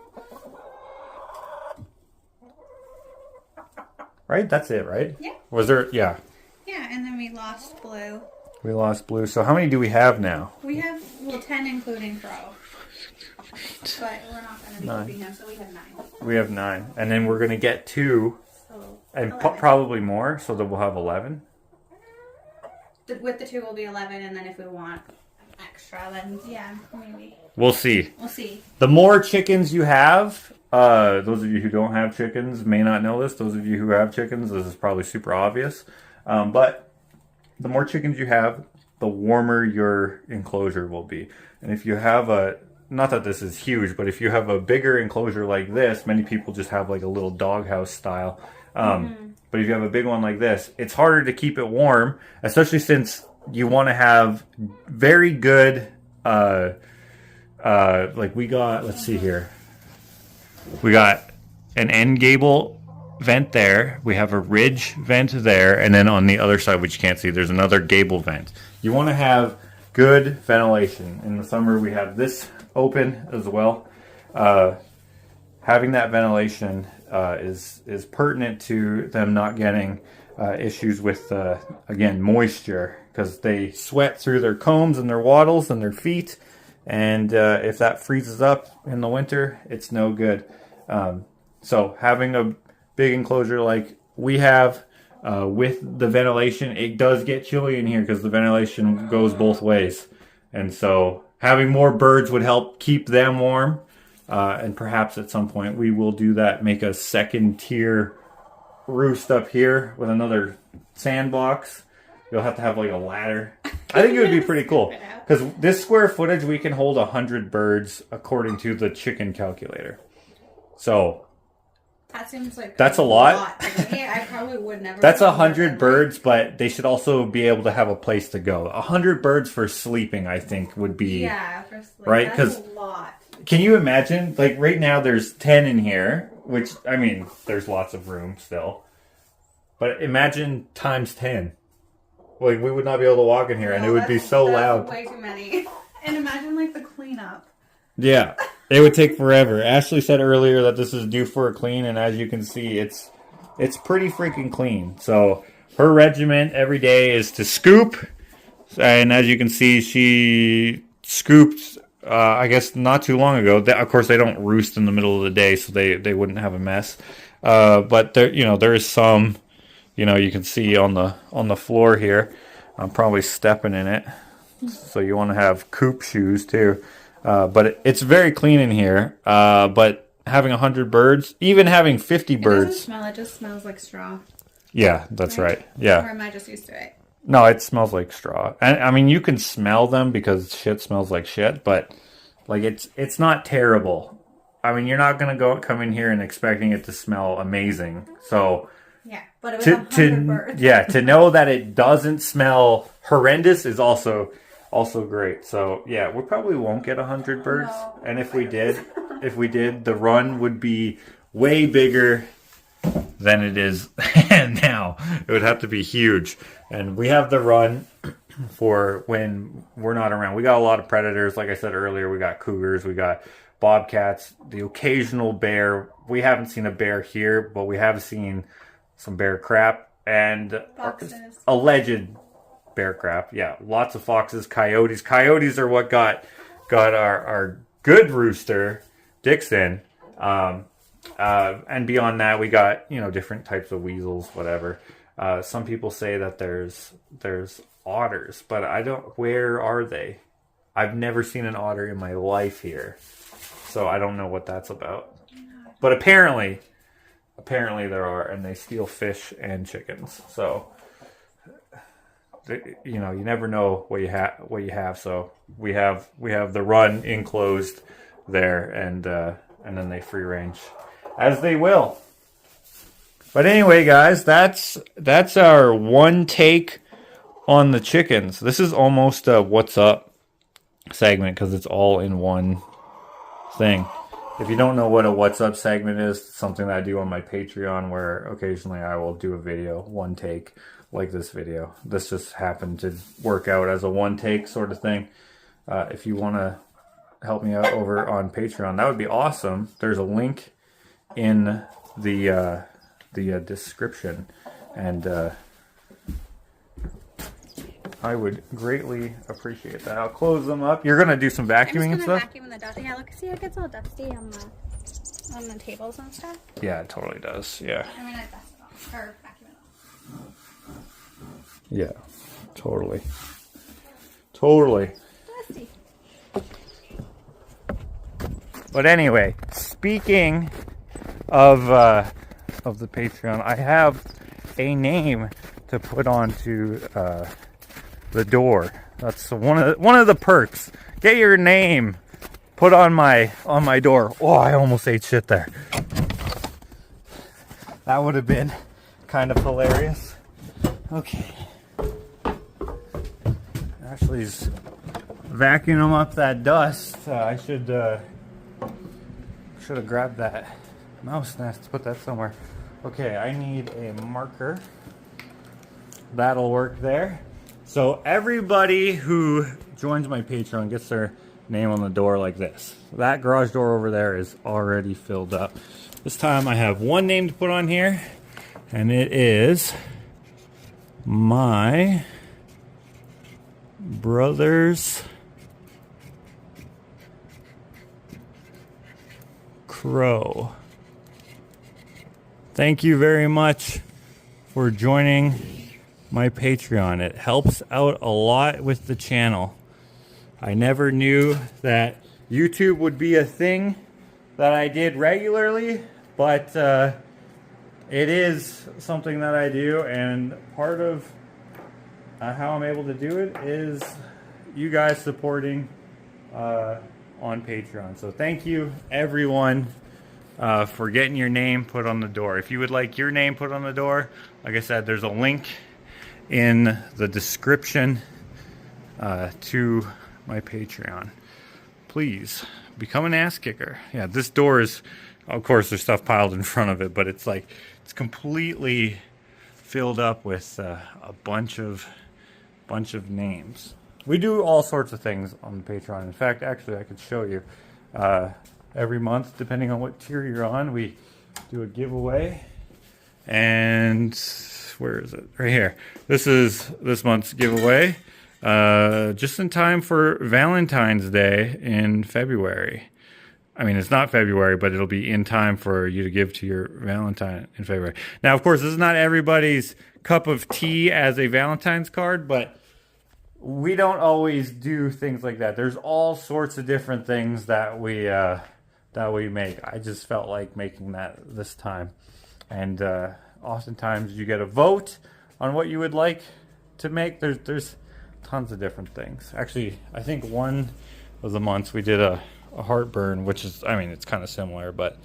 Right? That's it, right? Yeah. Was there? Yeah. Yeah, and then we lost Blue. We lost Blue. So how many do we have now? We have, 10 including Crow. But we're not going to be keeping him, so we have 9. We have 9. And then we're going to get 2. So and probably more, so that we'll have 11. With the 2 will be 11, and then if we want extra, then yeah, maybe. We'll see. We'll see. The more chickens you have, those of you who don't have chickens may not know this. Those of you who have chickens, this is probably super obvious. But the more chickens you have, the warmer your enclosure will be. And if you have not that this is huge, but if you have a bigger enclosure like this, many people just have like a little doghouse style. But if you have a big one like this, it's harder to keep it warm, especially since you want to have very good, like we got, let's see here. We got an end gable vent there. We have a ridge vent there. And then on the other side, which you can't see, there's another gable vent. You want to have good ventilation. In the summer, we have this open as well. Having that ventilation is pertinent to them not getting issues with, again, moisture, because they sweat through their combs and their wattles and their feet, and if that freezes up in the winter, it's no good. So having a big enclosure like we have with the ventilation, it does get chilly in here because the ventilation goes both ways, and so having more birds would help keep them warm. And perhaps at some point we will do that, make a second tier roost up here with another sandbox. You'll have to have like a ladder. I think it would be pretty cool. Because this square footage, we can hold 100 birds according to the chicken calculator. So that seems like that's a lot. I probably would never. That's 100 birds, but they should also be able to have a place to go. 100 birds for sleeping, I think, would be for sleep. right, because a lot. can you imagine? Like right now, there's 10 in here, which I mean, there's lots of room still. But imagine times 10. Like we would not be able to walk in here, and it would be so loud. Way too many. And imagine like the cleanup. Yeah, it would take forever. Ashley said earlier that this is due for a clean, and as you can see, it's pretty freaking clean. So her regimen every day is to scoop, and as you can see, she scooped. I guess not too long ago. Of course, they don't roost in the middle of the day, so they wouldn't have a mess. But there is some. You can see on the floor here. I'm probably stepping in it. So you want to have Coop shoes too. But it's very clean in here. But having 100 birds, even having 50 birds. It doesn't smell. It just smells like straw. Yeah, that's right. Yeah. Or am I just used to it? No, it smells like straw. And I mean, you can smell them because shit smells like shit. But like it's not terrible. I mean, you're not gonna come in here and expecting it to smell amazing. So. Yeah, but it was 100 birds. Yeah, to know that it doesn't smell horrendous is also great. So yeah, we probably won't get 100 birds, no, and if we did, the run would be way bigger than it is now. It would have to be huge, and we have the run for when we're not around. We got a lot of predators, like I said earlier. We got cougars, we got bobcats, the occasional bear. We haven't seen a bear here, but we have seen some bear crap and alleged bear crap. Yeah, lots of foxes, coyotes. Coyotes are what got our good rooster, Dixon. And beyond that, we got different types of weasels, whatever. Some people say that there's otters, but I don't. Where are they? I've never seen an otter in my life here, so I don't know what that's about. But apparently there are, and they steal fish and chickens. So, you never know what you have. So we have the run enclosed there, and then they free range as they will. But anyway, guys, that's our one take on the chickens. This is almost a what's up segment because it's all in one thing. If you don't know what a what's up segment is, it's something that I do on my Patreon where occasionally I will do a video, one take, like this video. This just happened to work out as a one take sort of thing. If you want to help me out over on Patreon, that would be awesome. There's a link in the description, and I would greatly appreciate that. I'll close them up. You're gonna do some vacuuming and stuff? Vacuum the dust. Yeah, look, see, it gets all dusty on the tables and stuff. Yeah, it totally does. Yeah. I mean, I dust it off or vacuum it off. Yeah, totally. Totally. Dusty. But anyway, speaking of the Patreon, I have a name to put onto the door. That's one of the perks. Get your name put on my door. Oh, I almost ate shit there. That would have been kind of hilarious. Okay. Ashley's vacuuming up that dust. I should have grabbed that mouse nest, put that somewhere. Okay, I need a marker. That'll work there. So everybody who joins my Patreon gets their name on the door like this. That garage door over there is already filled up. This time I have one name to put on here, and it is my brother's Crow. Thank you very much for joining my Patreon. It helps out a lot with the channel. I never knew that YouTube would be a thing that I did regularly, but it is something that I do, and part of how I'm able to do it is you guys supporting on Patreon. So thank you everyone for getting your name put on the door. If you would like your name put on the door, like I said, there's a link in the description to my Patreon. Please Become an ass kicker. Yeah, this door is, of course, there's stuff piled in front of it, but it's like, it's completely filled up with a bunch of names. We do all sorts of things on the Patreon. In fact, actually, I could show you. Every month, depending on what tier you're on, we do a giveaway. And where is it? Right here. This is this month's giveaway. Just in time for Valentine's Day in February. I mean, it's not February, but it'll be in time for you to give to your Valentine in February. Now, of course, this is not everybody's cup of tea as a Valentine's card, but we don't always do things like that. There's all sorts of different things that we make. I just felt like making that this time. And oftentimes you get a vote on what you would like to make. There's tons of different things. Actually, I think one of the months we did a heartburn, which is, I mean, it's kind of similar, but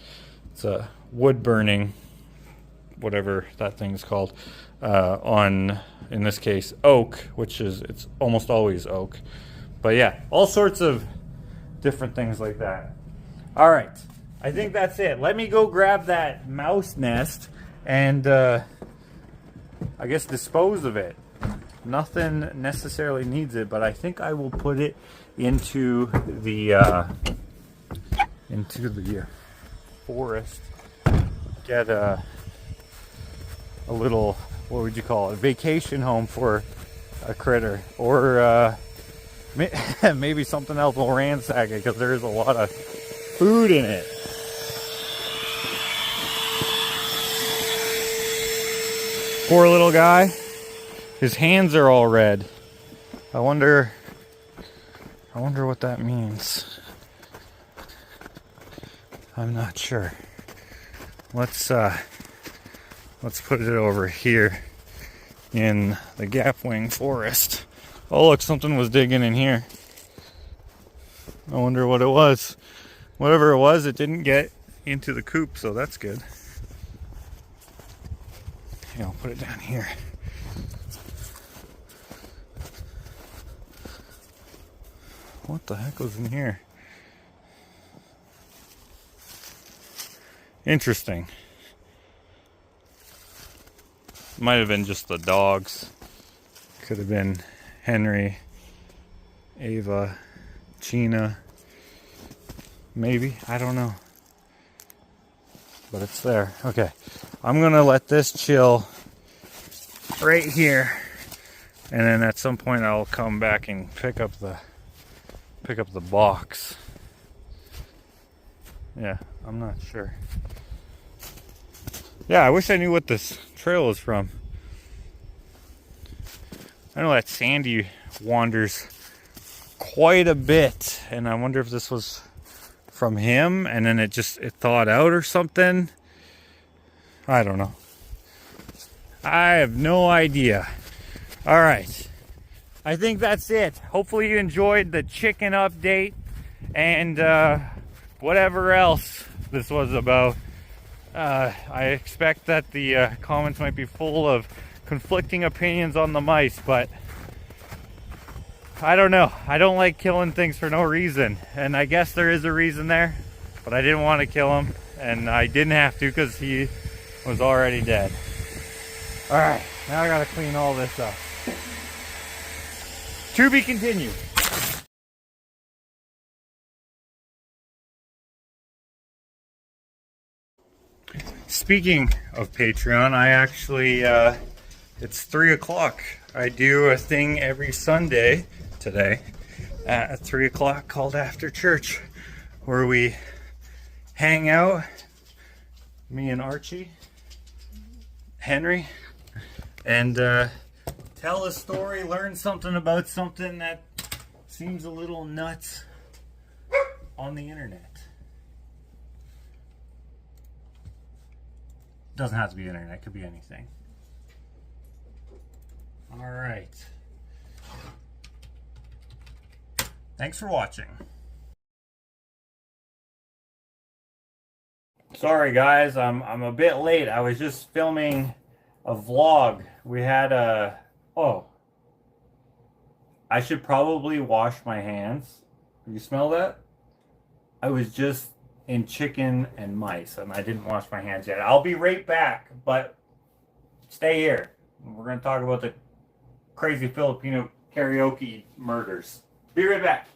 it's a wood burning, whatever that thing's called, on, in this case, oak, which is, it's almost always oak. But yeah, all sorts of different things like that. All right, I think that's it. Let me go grab that mouse nest and I guess dispose of it. Nothing necessarily needs it, but I think I will put it into the forest. Get a little, what would you call it, vacation home for a critter, or maybe something else will ransack it, because there is a lot of food in it. Poor little guy. His hands are all red. I wonder what that means. I'm not sure. Let's put it over here in the Gapwing Forest. Oh look, something was digging in here. I wonder what it was. Whatever it was, it didn't get into the coop, so that's good. Yeah, I'll put it down here. What the heck was in here? Interesting. Might have been just the dogs. Could have been Henry, Ava, Gina. Maybe, I don't know. But it's there. Okay, I'm gonna let this chill right here, and then at some point I'll come back and pick up the box. Yeah, I'm not sure. Yeah, I wish I knew what this trail is from. I know that Sandy wanders quite a bit, and I wonder if this was from him and then it thawed out or something. I don't know. I have no idea. All right, I think that's it. Hopefully you enjoyed the chicken update and whatever else this was about. I expect that the comments might be full of conflicting opinions on the mice, but I don't know. I don't like killing things for no reason, and I guess there is a reason there, but I didn't want to kill him, and I didn't have to because he was already dead. All right, now I gotta clean all this up. To be continued. Speaking of Patreon, I actually, it's 3 o'clock. I do a thing every Sunday today at 3 o'clock called After Church, where we hang out, me and Archie, Henry, and tell a story, learn something about something that seems a little nuts on the internet. Doesn't have to be internet, it could be anything. All right. Thanks for watching. Sorry guys, I'm a bit late. I was just filming a vlog. We had a... Oh. I should probably wash my hands. You smell that? I was just in chicken and mice, and I didn't wash my hands yet. I'll be right back, but stay here. We're going to talk about the crazy Filipino karaoke murders. Be right back.